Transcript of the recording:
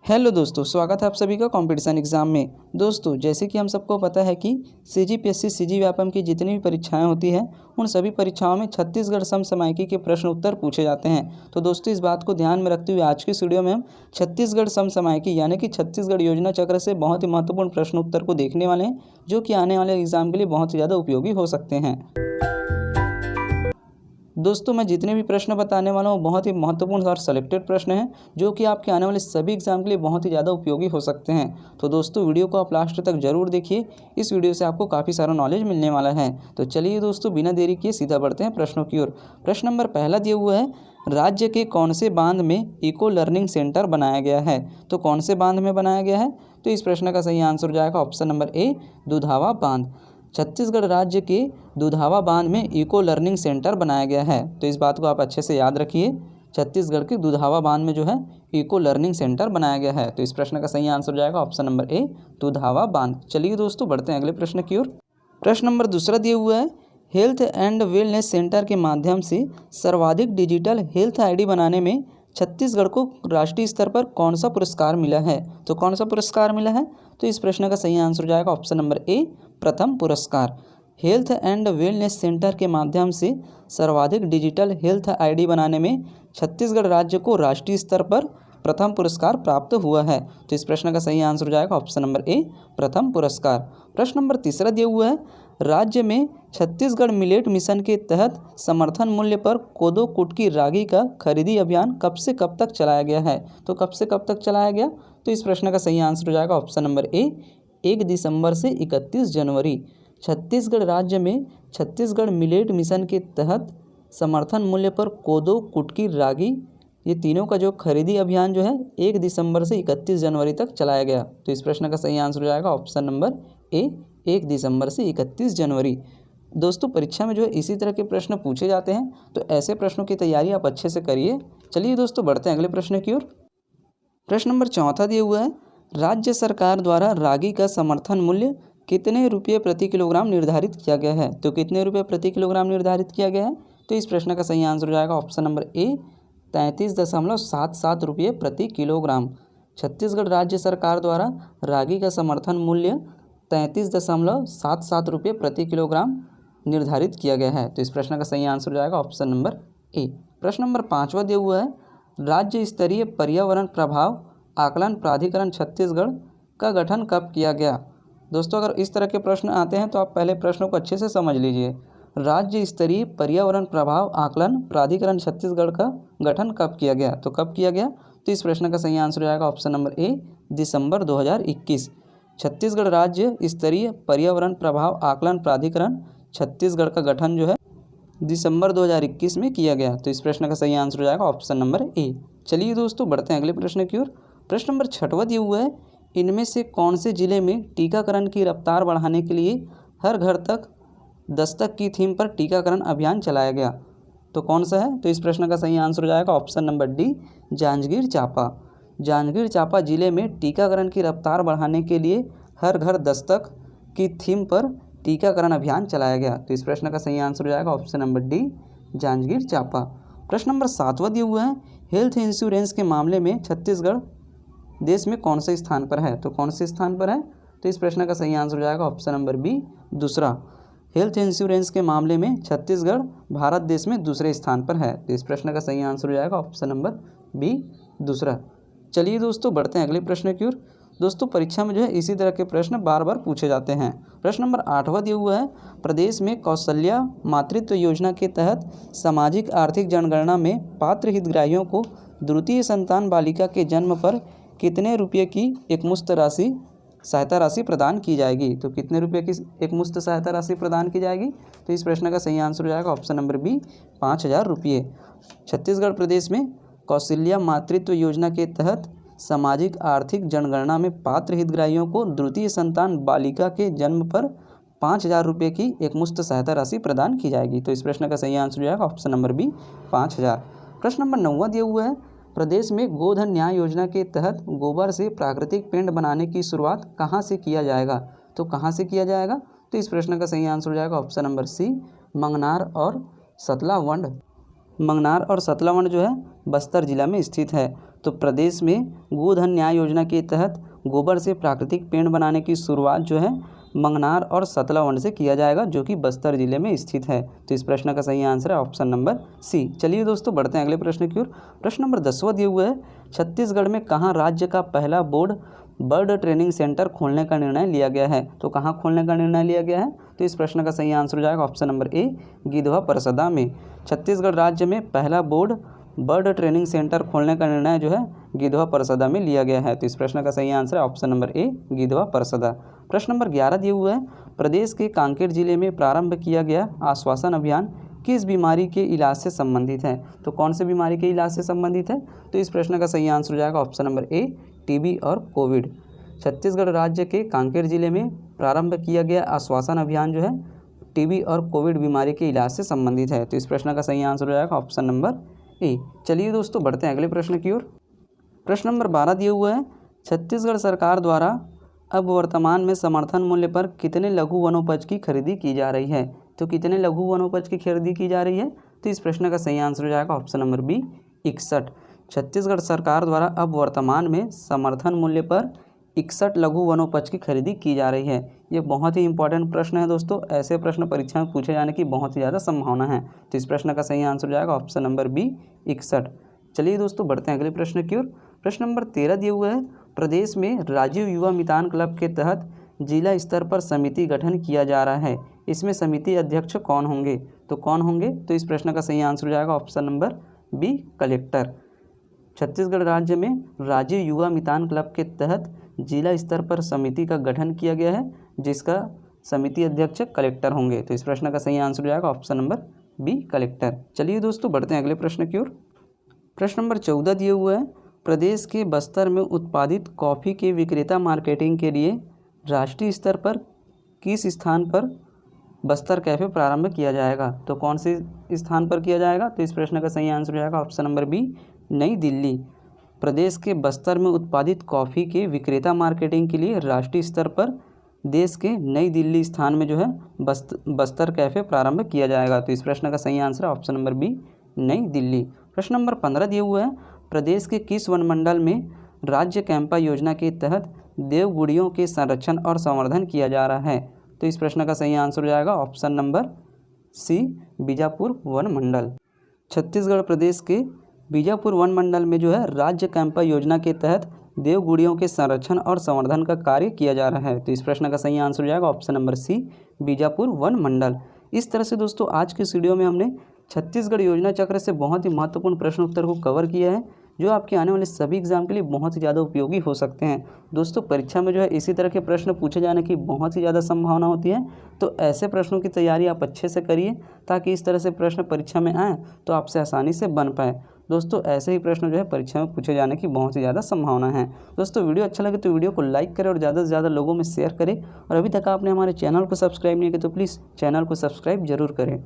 Hello दोस्तों, स्वागत है आप सभी का कंपटीशन एग्ज़ाम में। दोस्तों, जैसे कि हम सबको पता है कि सीजीपीएससी सीजी व्यापम की जितनी भी परीक्षाएं होती हैं उन सभी परीक्षाओं में छत्तीसगढ़ समसामयिकी के प्रश्न उत्तर पूछे जाते हैं। तो दोस्तों, इस बात को ध्यान में रखते हुए आज की इस वीडियो में हम छत्तीसगढ़ समसामयिकी यानी कि छत्तीसगढ़ योजना चक्र से बहुत ही महत्वपूर्ण प्रश्न उत्तर को देखने वाले हैं, जो कि आने वाले एग्जाम के लिए बहुत ही ज़्यादा उपयोगी हो सकते हैं। दोस्तों, मैं जितने भी प्रश्न बताने वाला हूँ बहुत ही महत्वपूर्ण और सेलेक्टेड प्रश्न हैं, जो कि आपके आने वाले सभी एग्जाम के लिए बहुत ही ज़्यादा उपयोगी हो सकते हैं। तो दोस्तों, वीडियो को आप लास्ट तक जरूर देखिए। इस वीडियो से आपको काफ़ी सारा नॉलेज मिलने वाला है। तो चलिए दोस्तों, बिना देरी किए सीधा बढ़ते हैं प्रश्नों की ओर। प्रश्न नंबर पहला दिया हुआ है, राज्य के कौन से बांध में इको लर्निंग सेंटर बनाया गया है? तो कौन से बांध में बनाया गया है? तो इस प्रश्न का सही आंसर हो जाएगा ऑप्शन नंबर ए, दुधावा बांध। छत्तीसगढ़ राज्य के दुधावा बांध में इको लर्निंग सेंटर बनाया गया है। तो इस बात को आप अच्छे से याद रखिए। छत्तीसगढ़ के दुधावा बांध में जो है इको लर्निंग सेंटर बनाया गया है। तो इस प्रश्न का सही आंसर हो जाएगा ऑप्शन नंबर ए, दुधावा बांध। चलिए दोस्तों, बढ़ते हैं अगले प्रश्न की ओर। प्रश्न नंबर दूसरा दिया हुआ है, हेल्थ एंड वेलनेस सेंटर के माध्यम से सर्वाधिक डिजिटल हेल्थ आईडी बनाने में छत्तीसगढ़ को राष्ट्रीय स्तर पर कौन सा पुरस्कार मिला है? तो कौन सा पुरस्कार मिला है? तो इस प्रश्न का सही आंसर हो जाएगा ऑप्शन नंबर ए, प्रथम पुरस्कार। हेल्थ एंड वेलनेस सेंटर के माध्यम से सर्वाधिक डिजिटल हेल्थ आईडी बनाने में छत्तीसगढ़ राज्य को राष्ट्रीय स्तर पर प्रथम पुरस्कार प्राप्त हुआ है। तो इस प्रश्न का सही आंसर हो जाएगा ऑप्शन नंबर ए, प्रथम पुरस्कार। प्रश्न नंबर तीसरा दिया हुआ है, राज्य में छत्तीसगढ़ मिलेट मिशन के तहत समर्थन मूल्य पर कोदो कुटकी रागी का खरीदी अभियान कब से कब तक चलाया गया है? तो कब से कब तक चलाया गया? तो इस प्रश्न का सही आंसर हो जाएगा ऑप्शन नंबर ए, 1 दिसंबर से 31 जनवरी। छत्तीसगढ़ राज्य में छत्तीसगढ़ मिलेट मिशन के तहत समर्थन मूल्य पर कोदो कुटकी रागी, ये तीनों का जो खरीदी अभियान जो है 1 दिसंबर से 31 जनवरी तक चलाया गया। तो इस प्रश्न का सही आंसर हो जाएगा ऑप्शन नंबर ए, 1 दिसंबर से 31 जनवरी। दोस्तों, परीक्षा में जो है इसी तरह के प्रश्न पूछे जाते हैं, तो ऐसे प्रश्नों की तैयारी आप अच्छे से करिए। चलिए दोस्तों, बढ़ते हैं अगले प्रश्न की ओर। प्रश्न नंबर चौथा दिया हुआ है, राज्य सरकार द्वारा रागी का समर्थन मूल्य कितने रुपये प्रति किलोग्राम निर्धारित किया गया है? तो कितने रुपये प्रति किलोग्राम निर्धारित किया गया है? तो इस प्रश्न का सही आंसर हो जाएगा ऑप्शन नंबर ए, 33.77 रुपये प्रति किलोग्राम। छत्तीसगढ़ राज्य सरकार द्वारा रागी का समर्थन मूल्य 33.77 रुपये प्रति किलोग्राम निर्धारित किया गया है। तो इस प्रश्न का सही आंसर हो जाएगा ऑप्शन नंबर ए। प्रश्न नंबर 5वां दिया हुआ है, राज्य स्तरीय पर्यावरण प्रभाव आकलन प्राधिकरण छत्तीसगढ़ का गठन कब किया गया? दोस्तों, अगर इस तरह के प्रश्न आते हैं तो आप पहले प्रश्नों को अच्छे से समझ लीजिए। राज्य स्तरीय पर्यावरण प्रभाव आकलन प्राधिकरण छत्तीसगढ़ का गठन कब किया गया? तो कब किया गया? तो इस प्रश्न का सही आंसर हो जाएगा ऑप्शन नंबर ए, दिसंबर 2021। छत्तीसगढ़ राज्य स्तरीय पर्यावरण प्रभाव आकलन प्राधिकरण छत्तीसगढ़ का गठन जो है दिसंबर 2021 में किया गया। तो इस प्रश्न का सही आंसर हो जाएगा ऑप्शन नंबर ए। चलिए दोस्तों, बढ़ते हैं अगले प्रश्न की ओर। प्रश्न नंबर 6वां दिया हुआ है, इनमें से कौन से जिले में टीकाकरण की रफ्तार बढ़ाने के लिए हर घर तक दस्तक की थीम पर टीकाकरण अभियान चलाया गया? तो कौन सा है? तो इस प्रश्न का सही आंसर हो जाएगा option number D, Janjgir Champa. Janjgir Champa जिले में टीकाकरण की रफ्तार बढ़ाने के लिए हर घर दस्तक की थीम पर टीकाकरण अभियान चलाया गया। तो इस प्रश्न का सही आंसर हो जाएगा option number D, Janjgir Champa. प्रश्न नंबर 7वां दिया हुआ है, हेल्थ इंश्योरेंस के मामले में छत्तीसगढ़ देश में कौन से स्थान पर है? तो कौन से स्थान पर है? तो इस प्रश्न का सही आंसर हो जाएगा ऑप्शन नंबर बी, दूसरा। हेल्थ इंश्योरेंस के मामले में छत्तीसगढ़ भारत देश में दूसरे स्थान पर है। तो इस प्रश्न का सही आंसर हो जाएगा ऑप्शन नंबर बी, दूसरा। चलिए दोस्तों, बढ़ते हैं अगले प्रश्न की ओर। दोस्तों, परीक्षा में जो है इसी तरह के प्रश्न बार बार पूछे जाते हैं। प्रश्न नंबर 8वां दिया हुआ है, प्रदेश में कौशल्या मातृत्व योजना के तहत सामाजिक आर्थिक जनगणना में पात्र हितग्राहियों को द्वितीय संतान बालिका के जन्म पर कितने रुपये की एकमुश्त राशि सहायता राशि प्रदान की जाएगी? तो कितने रुपये की एकमुश्त सहायता राशि प्रदान की जाएगी? तो इस प्रश्न का सही आंसर हो जाएगा ऑप्शन नंबर बी, 5,000 रुपये। छत्तीसगढ़ प्रदेश में कौशल्या मातृत्व योजना के तहत सामाजिक आर्थिक जनगणना में पात्र हितग्राहियों को द्वितीय संतान बालिका के जन्म पर 5,000 रुपये की एकमुश्त सहायता राशि प्रदान की जाएगी। तो इस प्रश्न का सही आंसर हो जाएगा ऑप्शन नंबर बी, 5,000। प्रश्न नंबर 9वां दिया हुआ है, प्रदेश में गोधन न्याय योजना के तहत गोबर से प्राकृतिक पेंट बनाने की शुरुआत कहाँ से किया जाएगा? तो कहाँ से किया जाएगा? तो इस प्रश्न का सही आंसर हो जाएगा ऑप्शन नंबर सी, मंगनार और सतलावंड। मंगनार और सतलावंड जो है बस्तर जिला में स्थित है। तो प्रदेश में गोधन न्याय योजना के तहत गोबर से प्राकृतिक पेंट बनाने की शुरुआत जो है मंगनार और सतलावंड से किया जाएगा, जो कि बस्तर जिले में स्थित है। तो इस प्रश्न का सही आंसर है ऑप्शन नंबर सी। चलिए दोस्तों बढ़ते हैं अगले प्रश्न की ओर। प्रश्न नंबर 10वां दिया हुआ है, छत्तीसगढ़ में कहाँ राज्य का पहला बर्ड ट्रेनिंग सेंटर खोलने का निर्णय लिया गया है? तो कहाँ खोलने का निर्णय लिया गया है? तो इस प्रश्न का सही आंसर हो जाएगा option number A, Gidhwa Parsada में। छत्तीसगढ़ राज्य में पहला बर्ड ट्रेनिंग सेंटर खोलने का निर्णय जो है गिधवा परसदा में लिया गया है। तो इस प्रश्न का सही आंसर है option number A, Gidhwa Parsada. प्रश्न नंबर 11 दिया हुआ है, प्रदेश के कांकेर जिले में प्रारंभ किया गया आश्वासन अभियान किस बीमारी के इलाज से संबंधित है? तो कौन से बीमारी के इलाज से संबंधित है? तो इस प्रश्न का सही आंसर हो जाएगा ऑप्शन नंबर ए, टीबी और कोविड। छत्तीसगढ़ राज्य के कांकेर जिले में प्रारंभ किया गया आश्वासन अभियान जो है टीबी और कोविड बीमारी के इलाज से संबंधित है। तो इस प्रश्न का सही आंसर हो जाएगा ऑप्शन नंबर ए। चलिए दोस्तों बढ़ते हैं अगले प्रश्न की ओर। प्रश्न नंबर 12 दिया हुआ है, छत्तीसगढ़ सरकार द्वारा अब वर्तमान में समर्थन मूल्य पर कितने लघु वनोपज की खरीदी की जा रही है? तो कितने लघु वनोपज की खरीदी की जा रही है? तो इस प्रश्न का सही आंसर हो जाएगा ऑप्शन नंबर बी, 61। छत्तीसगढ़ सरकार द्वारा अब वर्तमान में समर्थन मूल्य पर 61 लघु वनोपज की खरीदी की जा रही है। ये बहुत ही इंपॉर्टेंट प्रश्न है दोस्तों, ऐसे प्रश्न परीक्षा में पूछे जाने की बहुत ही ज़्यादा संभावना है। तो इस प्रश्न का सही आंसर हो जाएगा ऑप्शन नंबर बी, 61। चलिए दोस्तों बढ़ते हैं अगले प्रश्न की ओर। प्रश्न नंबर 13 दिया हुआ है, प्रदेश में राजीव युवा मितान क्लब के तहत जिला स्तर पर समिति गठन किया जा रहा है। इसमें समिति अध्यक्ष कौन होंगे? तो कौन होंगे? तो इस प्रश्न का सही आंसर हो जाएगा option number B, collector. Chhattisgarh राज्य में राजीव युवा मितान क्लब के तहत जिला स्तर पर समिति का गठन किया गया है, जिसका समिति अध्यक्ष कलेक्टर होंगे। तो इस प्रश्न का सही आंसर हो जाएगा ऑप्शन नंबर बी, कलेक्टर। चलिए दोस्तों बढ़ते हैं अगले प्रश्न की ओर। प्रश्न नंबर 14 दिया हुआ है, प्रदेश के बस्तर में उत्पादित कॉफ़ी के विक्रेता मार्केटिंग के लिए राष्ट्रीय स्तर पर किस स्थान पर बस्तर कैफ़े प्रारंभ किया जाएगा? तो कौन से स्थान पर किया जाएगा? तो इस प्रश्न का सही आंसर हो जाएगा ऑप्शन नंबर बी, नई दिल्ली। प्रदेश के बस्तर में उत्पादित कॉफ़ी के विक्रेता मार्केटिंग के लिए राष्ट्रीय स्तर पर देश के नई दिल्ली स्थान में जो है बस्तर कैफ़े प्रारंभ किया जाएगा। तो इस प्रश्न का सही आंसर है ऑप्शन नंबर बी, नई दिल्ली। प्रश्न नंबर 15 दिया हुआ है, प्रदेश के किस वनमंडल में राज्य कैंपा योजना के तहत देवगुड़ियों के संरक्षण और संवर्धन किया जा रहा है? तो इस प्रश्न का सही आंसर हो जाएगा ऑप्शन नंबर सी, बीजापुर वन मंडल। छत्तीसगढ़ प्रदेश के बीजापुर वन मंडल में जो है राज्य कैंपा योजना के तहत देवगुड़ियों के संरक्षण और संवर्धन का कार्य किया जा रहा है। तो इस प्रश्न का सही आंसर हो जाएगा ऑप्शन नंबर सी, बीजापुर वन मंडल। इस तरह से दोस्तों आज के इस वीडियो में हमने छत्तीसगढ़ योजना चक्र से बहुत ही महत्वपूर्ण प्रश्न उत्तर को कवर किया है, जो आपके आने वाले सभी एग्जाम के लिए बहुत ही ज़्यादा उपयोगी हो सकते हैं। दोस्तों परीक्षा में जो है इसी तरह के प्रश्न पूछे जाने की बहुत ही ज़्यादा संभावना होती है, तो ऐसे प्रश्नों की तैयारी आप अच्छे से करिए, ताकि इस तरह से प्रश्न परीक्षा में आएँ तो आपसे आसानी से बन पाए। दोस्तों ऐसे ही प्रश्न जो है परीक्षा में पूछे जाने की बहुत ही ज़्यादा संभावना है। दोस्तों वीडियो अच्छा लगे तो वीडियो को लाइक करें और ज़्यादा से ज़्यादा लोगों में शेयर करें, और अभी तक आपने हमारे चैनल को सब्सक्राइब नहीं किया तो प्लीज़ चैनल को सब्सक्राइब जरूर करें।